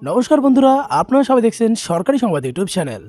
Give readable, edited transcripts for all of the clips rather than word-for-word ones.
নমস্কার বন্ধুরা, আপনারা সবাই দেখছেন সরকারি সংবাদ ইউটিউব চ্যানেল।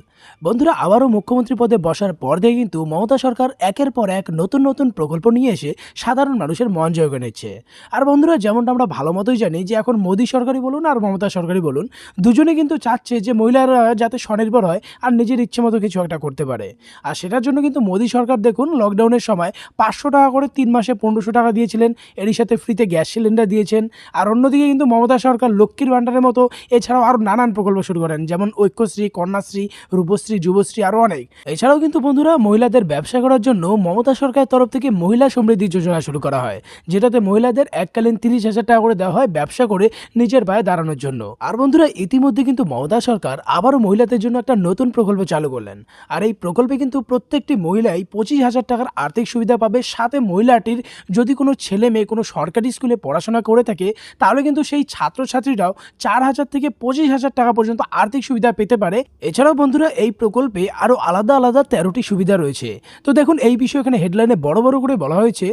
বন্ধুরা, আবারও মুখ্যমন্ত্রী পদে বসার পর থেকে কিন্তু মমতা সরকার একের পর এক নতুন নতুন প্রকল্প নিয়ে এসে সাধারণ মানুষের মন জয় করে নিচ্ছে। আর বন্ধুরা, যেমনটা আমরা ভালো মতোই জানি যে এখন মোদী সরকারই বলুন আর মমতা সরকারই বলুন, দুজনে কিন্তু চাচ্ছে যে মহিলারা যাতে স্বনির্ভর হয় আর নিজের ইচ্ছে মতো কিছু একটা করতে পারে। আর সেটার জন্য কিন্তু মোদী সরকার দেখুন লকডাউনের সময় 500 টাকা করে 3 মাসে 1500 টাকা দিয়েছিলেন, এরই সাথে ফ্রিতে গ্যাস সিলিন্ডার দিয়েছেন। আর অন্যদিকে কিন্তু মমতা সরকার লক্ষ্মীর ভাণ্ডারের মতো এছাড়াও আরও নানান প্রকল্প শুরু করেন, যেমন ঐক্যশ্রী, কন্যাশ্রী, রূপশ্রী, যুবশ্রী আরও অনেক। এছাড়াও কিন্তু বন্ধুরা, মহিলাদের ব্যবসা করার জন্য মমতা সরকারের তরফ থেকে মহিলা সমৃদ্ধি যোজনা শুরু করা হয়, যেটাতে মহিলাদের এককালীন 30,000 টাকা করে দেওয়া হয় ব্যবসা করে নিজের পায়ে দাঁড়ানোর জন্য। আর বন্ধুরা, ইতিমধ্যে কিন্তু মমতা সরকার আবারও মহিলাদের জন্য একটা নতুন প্রকল্প চালু করলেন। আর এই প্রকল্পে কিন্তু প্রত্যেকটি মহিলাই 25,000 টাকার আর্থিক সুবিধা পাবে। সাথে মহিলাটির যদি কোনো ছেলে মেয়ে কোনো সরকারি স্কুলে পড়াশোনা করে থাকে, তাহলে কিন্তু সেই ছাত্রছাত্রীরাও 4,000 থেকে 25,000 টাকা পর্যন্ত আর্থিক সুবিধা পেতে পারে। এছাড়াও বন্ধুরা, এই প্রকল্পে আরও আলাদা আলাদা 13টি সুবিধা রয়েছে। তো দেখুন, এই বিষয়ে এখানে হেডলাইনে বড় বড় করে বলা হয়েছে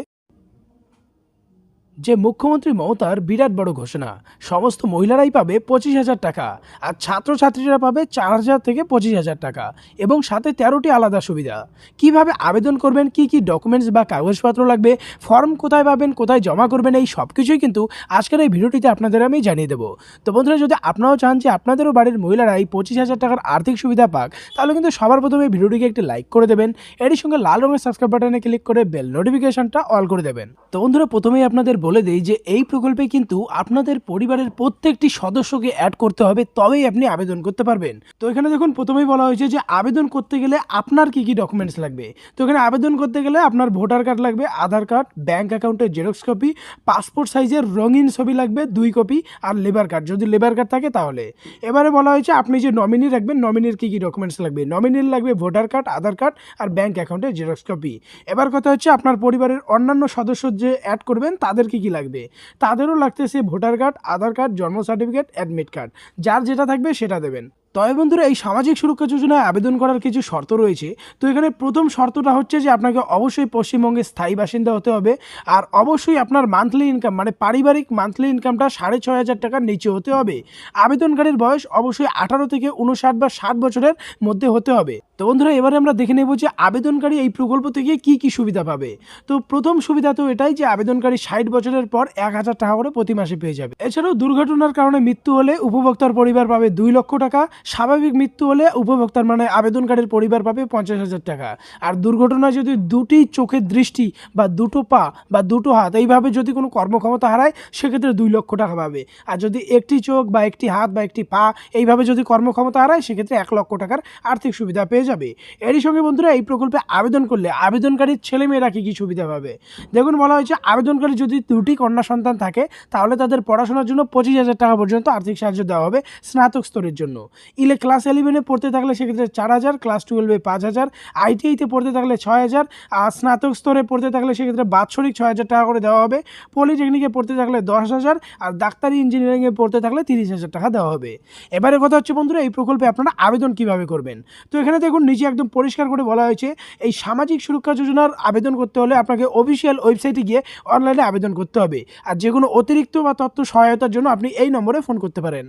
যে মুখ্যমন্ত্রী মমতার বিরাট বড় ঘোষণা, সমস্ত মহিলারাই পাবে 25,000 টাকা, আর ছাত্রছাত্রীরা পাবে 4,000 থেকে 25,000 টাকা, এবং সাথে 13টি আলাদা সুবিধা। কিভাবে আবেদন করবেন, কি কি ডকুমেন্টস বা কাগজপত্র লাগবে, ফর্ম কোথায় পাবেন, কোথায় জমা করবেন, এই সব কিছুই কিন্তু আজকের এই ভিডিওটিতে আপনাদের আমি জানিয়ে দেবো। তো বন্ধুরা, যদি আপনারাও চান যে আপনাদেরও বাড়ির মহিলারা এই 25,000 টাকার আর্থিক সুবিধা পাক, তাহলে কিন্তু সবার প্রথমে ভিডিওটিকে একটি লাইক করে দেবেন, এরই সঙ্গে লাল রঙের সাবস্ক্রাইব বাটনে ক্লিক করে বেল নোটিফিকেশনটা অল করে দেবেন। তো বন্ধুরা, প্রথমেই আপনাদের বলে দেই যে এই প্রকল্পে কিন্তু আপনাদের পরিবারের প্রত্যেকটি সদস্যকে অ্যাড করতে হবে, তবেই আপনি আবেদন করতে পারবেন। তো এখানে দেখুন, প্রথমেই বলা হয়েছে যে আবেদন করতে গেলে আপনার কি কি ডকুমেন্টস লাগবে। তো এখানে আবেদন করতে গেলে আপনার ভোটার কার্ড লাগবে, আধার কার্ড, ব্যাংক অ্যাকাউন্টের জেরক্স কপি, পাসপোর্ট সাইজের রঙিন ছবি লাগবে 2 কপি, আর লেবার কার্ড যদি লেবার কার্ড থাকে তাহলে। এবারে বলা হয়েছে আপনি যে নমিনি রাখবেন, নমিনির কি কি ডকুমেন্টস লাগবে। নমিনির লাগবে ভোটার কার্ড, আধার কার্ড আর ব্যাংক অ্যাকাউন্টের জেরক্স কপি। এবার কথা হচ্ছে আপনার পরিবারের অন্যান্য সদস্য যে অ্যাড করবেন তাদের কি কি লাগবে। তাদেরও লাগতেছে ভোটার কার্ড, আধার কার্ড, জন্ম সার্টিফিকেট, অ্যাডমিট কার্ড, যার যেটা থাকবে সেটা দেবেন। তবে বন্ধুরা, এই সামাজিক সুরক্ষা যোজনায় আবেদন করার কিছু শর্ত রয়েছে। তো এখানে প্রথম শর্তটা হচ্ছে যে আপনাকে অবশ্যই পশ্চিমবঙ্গের স্থায়ী বাসিন্দা হতে হবে, আর অবশ্যই আপনার মান্থলি ইনকাম মানে পারিবারিক মান্থলি ইনকামটা 6,500 টাকার নিচে হতে হবে। আবেদনকারীর বয়স অবশ্যই 18 থেকে 59 বা 60 বছরের মধ্যে হতে হবে। তো বন্ধুরা, এবারে আমরা দেখে নেব যে আবেদনকারী এই প্রকল্প থেকে কি কি সুবিধা পাবে। তো প্রথম সুবিধা তো এটাই যে আবেদনকারী 60 বছরের পর 1,000 টাকা করে প্রতি মাসে পেয়ে যাবে। এছাড়াও দুর্ঘটনার কারণে মৃত্যু হলে উপভোক্তার পরিবার পাবে 2 লক্ষ টাকা, স্বাভাবিক মৃত্যু হলে উপভোক্তার মানে আবেদনকারীর পরিবার পাবে 50,000 টাকা। আর দুর্ঘটনায় যদি দুটি চোখের দৃষ্টি বা দুটো পা বা দুটো হাত এইভাবে যদি কোনো কর্মক্ষমতা হারায়, সেক্ষেত্রে 2 লক্ষ টাকা পাবে। আর যদি একটি চোখ বা একটি হাত বা একটি পা এইভাবে যদি কর্মক্ষমতা হারায়, সেক্ষেত্রে 1 লক্ষ টাকার আর্থিক সুবিধা পেয়ে যাবে। এরই সঙ্গে বন্ধুরা, এই প্রকল্পে আবেদন করলে আবেদনকারীর ছেলেমেয়েরা কি কি সুবিধা পাবে। দেখুন, বলা হয়েছে আপেদনকারী যদি 2টি কন্যা সন্তান থাকে, তাহলে তাদের পড়াশোনার জন্য 25,000 টাকা পর্যন্ত আর্থিক সাহায্য দেওয়া হবে স্নাতক স্তরের জন্য। ক্লাস 11-এ পড়তে থাকলে সেক্ষেত্রে 4,000, ক্লাস 12-এ 5,000, আইটিআইতে পড়তে থাকলে 6,000, আর স্নাতক স্তরে পড়তে থাকলে সেক্ষেত্রে বাৎসরিক 6,000 টাকা করে দেওয়া হবে। পলিটেকনিকে পড়তে থাকলে 10,000, আর ডাক্তারি ইঞ্জিনিয়ারিংয়ে পড়তে থাকলে 30,000 টাকা দেওয়া হবে। এবারে কথা হচ্ছে বন্ধুরা, এই প্রকল্পে আপনারা আবেদন কিভাবে করবেন। তো এখানে দেখুন, নিচে একদম পরিষ্কার করে বলা হয়েছে এই সামাজিক সুরক্ষা যোজনার আবেদন করতে হলে আপনাকে অফিসিয়াল ওয়েবসাইটে গিয়ে অনলাইনে আবেদন করতে হবে। আর যে কোনো অতিরিক্ত বা তথ্য সহায়তার জন্য আপনি এই নম্বরে ফোন করতে পারেন।